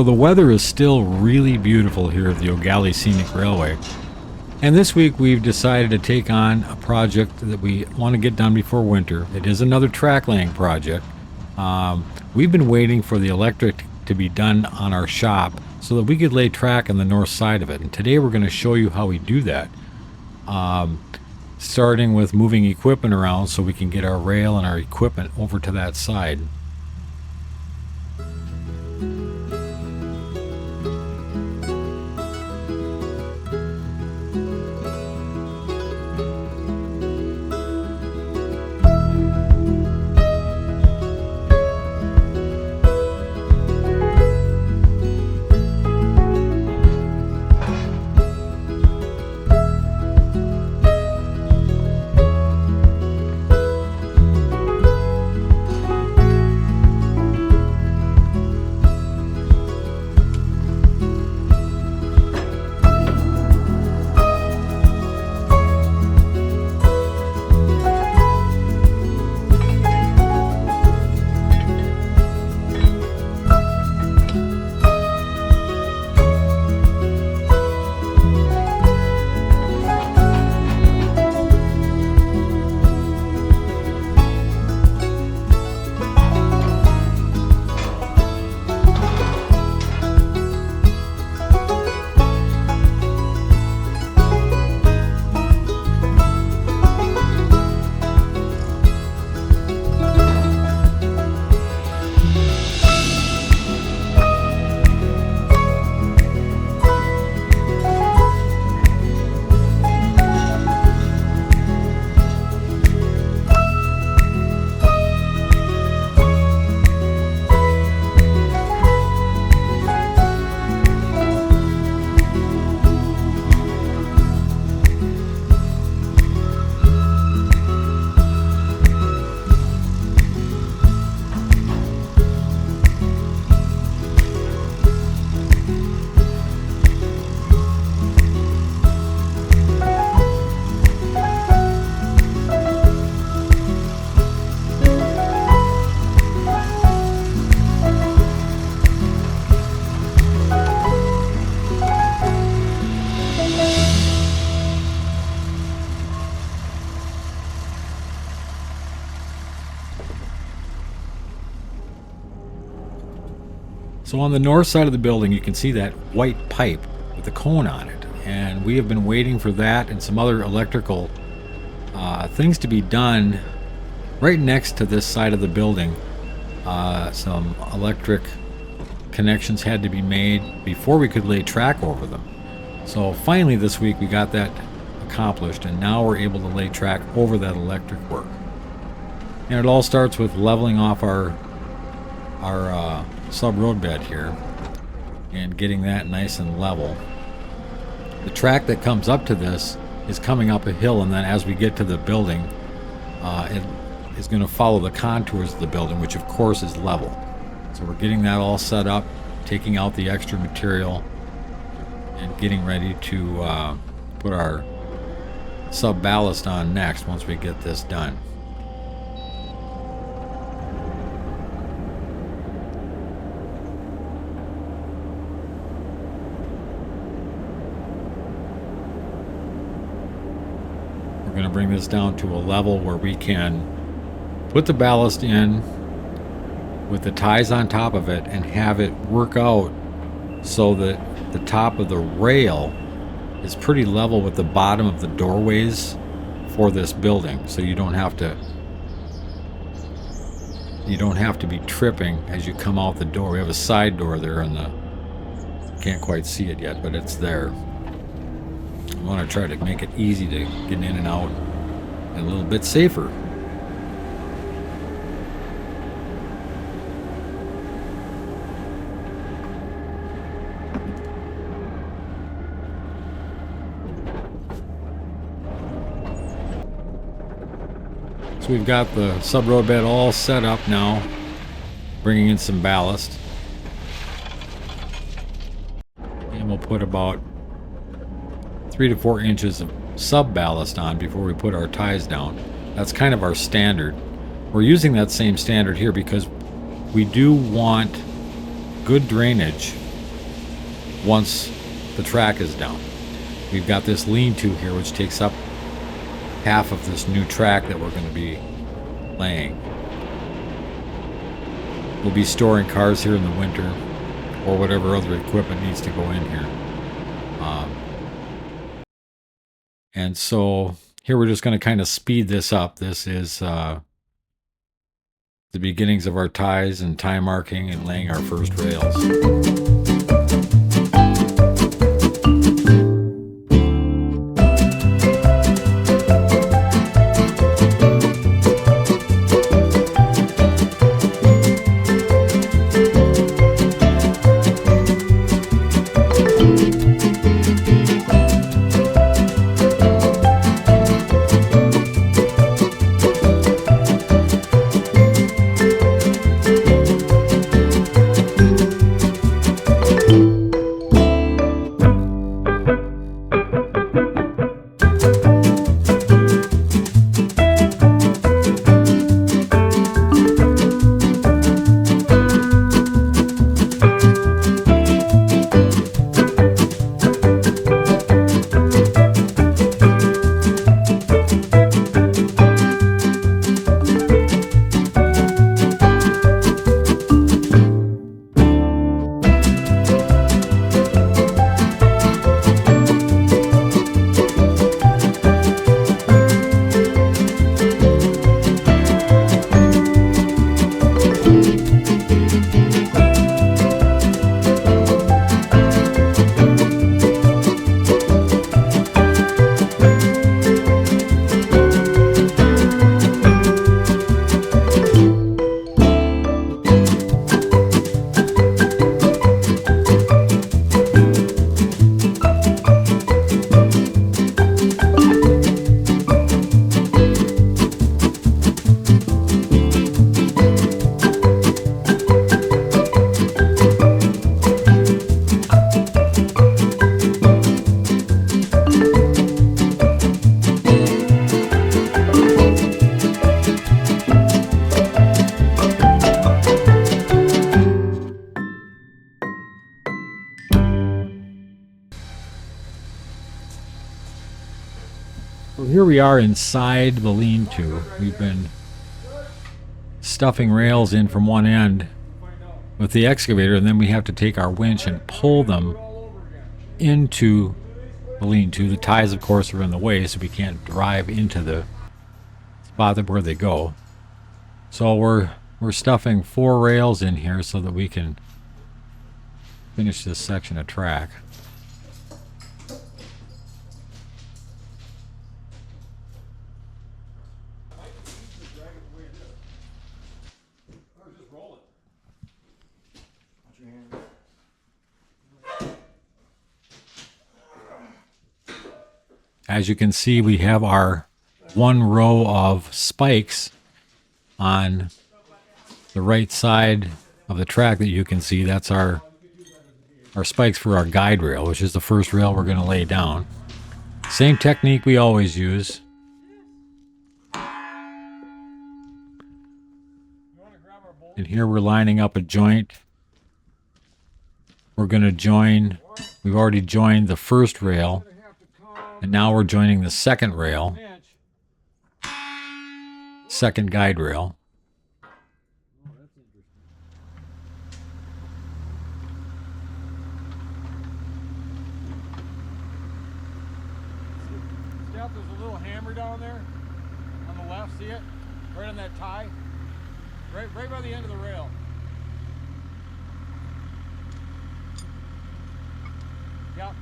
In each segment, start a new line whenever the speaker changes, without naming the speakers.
So the weather is still really beautiful here at the Ogallie Scenic Railway. And this week we've decided to take on a project that we want to get done before winter. It is another track laying project. We've been waiting for the electric to be done on our shop so that we could lay track on the north side of it. And today we're going to show you how we do that. Starting with moving equipment around so we can get our rail and our equipment over to that side. So on the north side of the building, you can see that white pipe with the cone on it. And we have been waiting for that and some other electrical things to be done right next to this side of the building. Some electric connections had to be made before we could lay track over them. So finally this week we got that accomplished, and now we're able to lay track over that electric work. And it all starts with leveling off our sub road bed here and getting that nice and level. The track that comes up to this is coming up a hill, and then as we get to the building, it is going to follow the contours of the building, which of course is level. So we're getting that all set up, taking out the extra material, and getting ready to put our sub-ballast on next once we get this done. We're going to bring this down to a level where we can put the ballast in with the ties on top of it and have it work out so that the top of the rail is pretty level with the bottom of the doorways for this building, so you don't have to be tripping as you come out the door. We have a side door there, and can't quite see it yet, but it's there. I want to try to make it easy to get in and out and a little bit safer. So we've got the sub-road bed all set up now, bringing in some ballast. And we'll put about 3 to 4 inches of sub-ballast on before we put our ties down. That's kind of our standard. We're using that same standard here because we do want good drainage once the track is down. We've got this lean-to here, which takes up half of this new track that we're going to be laying. We'll be storing cars here in the winter, or whatever other equipment needs to go in here. And so here we're just going to kind of speed this up. This is the beginnings of our ties and tie marking and laying our first rails. So here we are inside the lean-to. We've been stuffing rails in from one end with the excavator, and then we have to take our winch and pull them into the lean-to. The ties, of course, are in the way, so we can't drive into the spot where they go. So we're stuffing 4 rails in here so that we can finish this section of track. As you can see, we have our 1 row of spikes on the right side of the track that you can see. That's our spikes for our guide rail, which is the first rail we're going to lay down. Same technique we always use. And here we're lining up a joint. We're going to join, we've already joined the first rail, and now we're joining the second rail, second guide rail.
Steph, there's a little hammer down there on the left, see it? Right on that tie? Right by the end of the rail. Yep.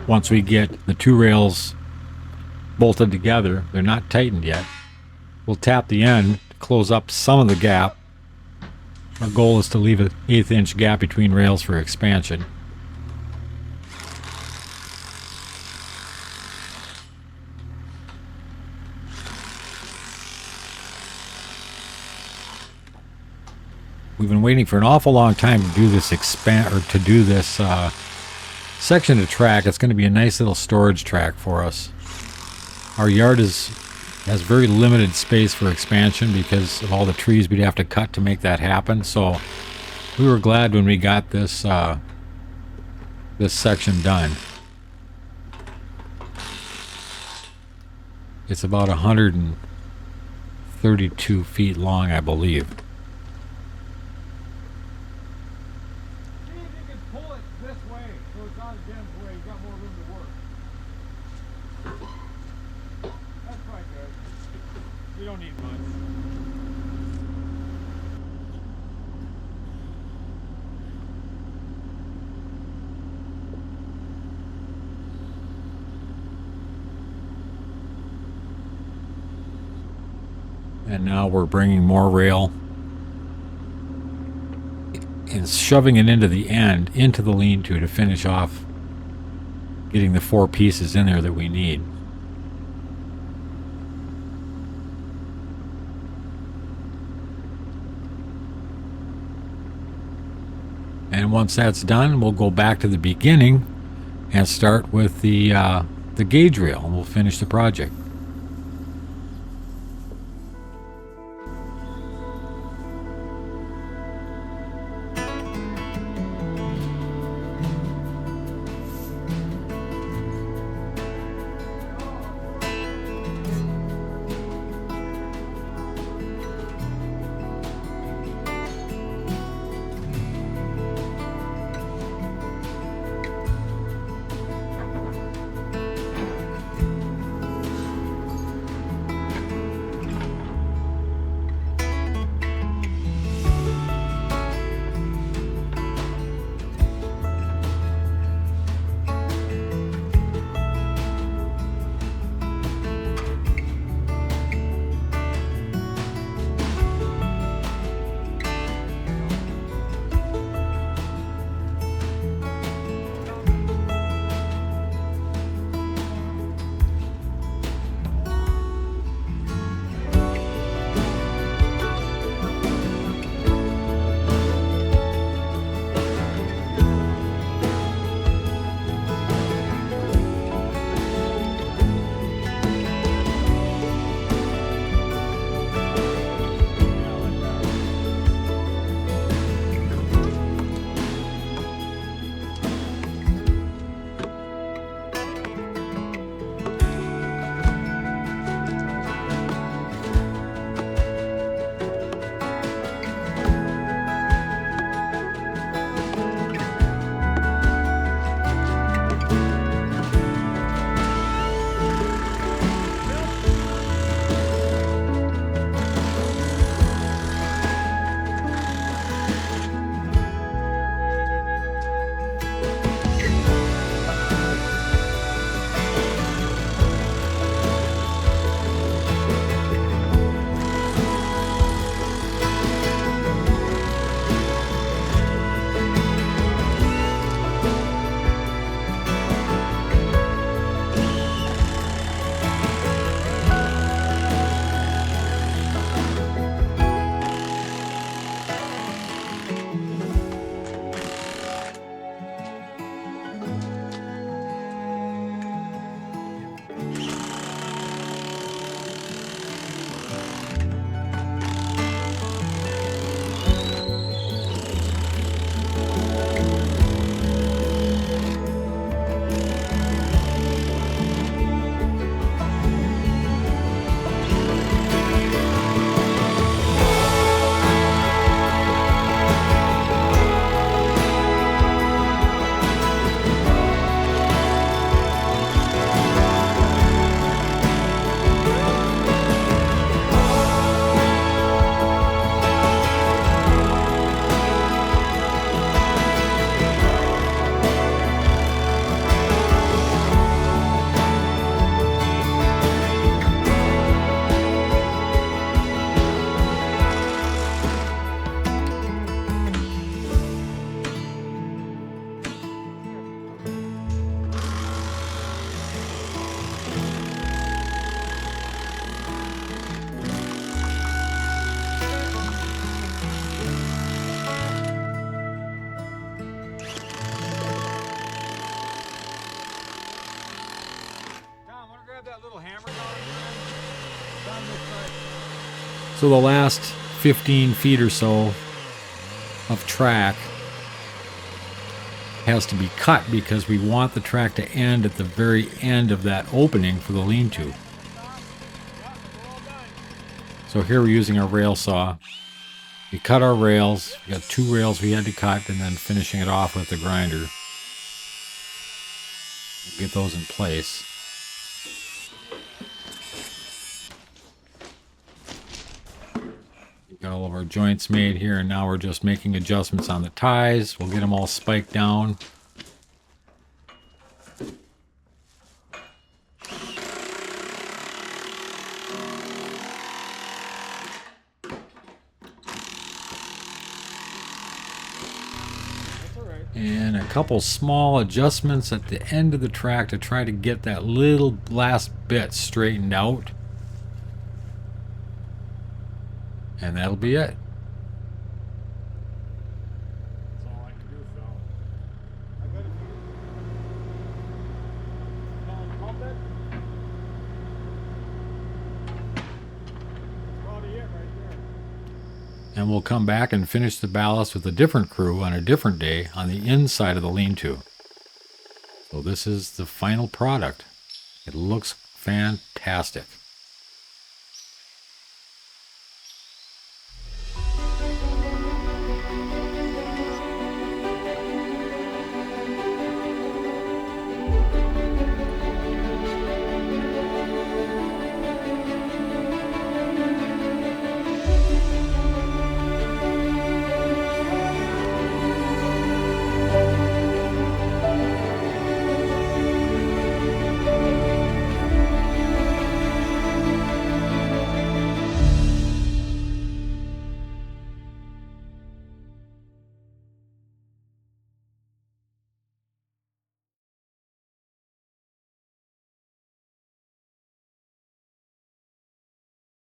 Once we get the 2 rails bolted together, they're not tightened yet, we'll tap the end to close up some of the gap. Our goal is to leave an 1/8 inch gap between rails for expansion. we've been waiting for an awful long time to do this section of track. It's going to be a nice little storage track for us. Our yard has very limited space for expansion because of all the trees we'd have to cut to make that happen. So we were glad when we got this this section done. It's about 132 feet long, I believe.
See if you can pull it this way so it's not Jen's way. You've got more room to work. That's quite good. You don't need much.
And now we're bringing more rail and shoving it into the end, into the lean-to finish off getting the 4 pieces in there that we need. And once that's done, we'll go back to the beginning and start with the gauge rail, and we'll finish the project. So the last 15 feet or so of track has to be cut because we want the track to end at the very end of that opening for the lean-to. So here we're using our rail saw. We cut our rails. We got 2 rails we had to cut, and then finishing it off with the grinder. Get those in place. We got all of our joints made here, and now we're just making adjustments on the ties. We'll get them all spiked down. And a couple small adjustments at the end of the track to try to get that little last bit straightened out. And that'll be it.
That's all I can do, Phil. I got it. Pump it. That's probably it right there.
And we'll come back and finish the ballast with a different crew on a different day on the inside of the lean-to. So this is the final product. It looks fantastic.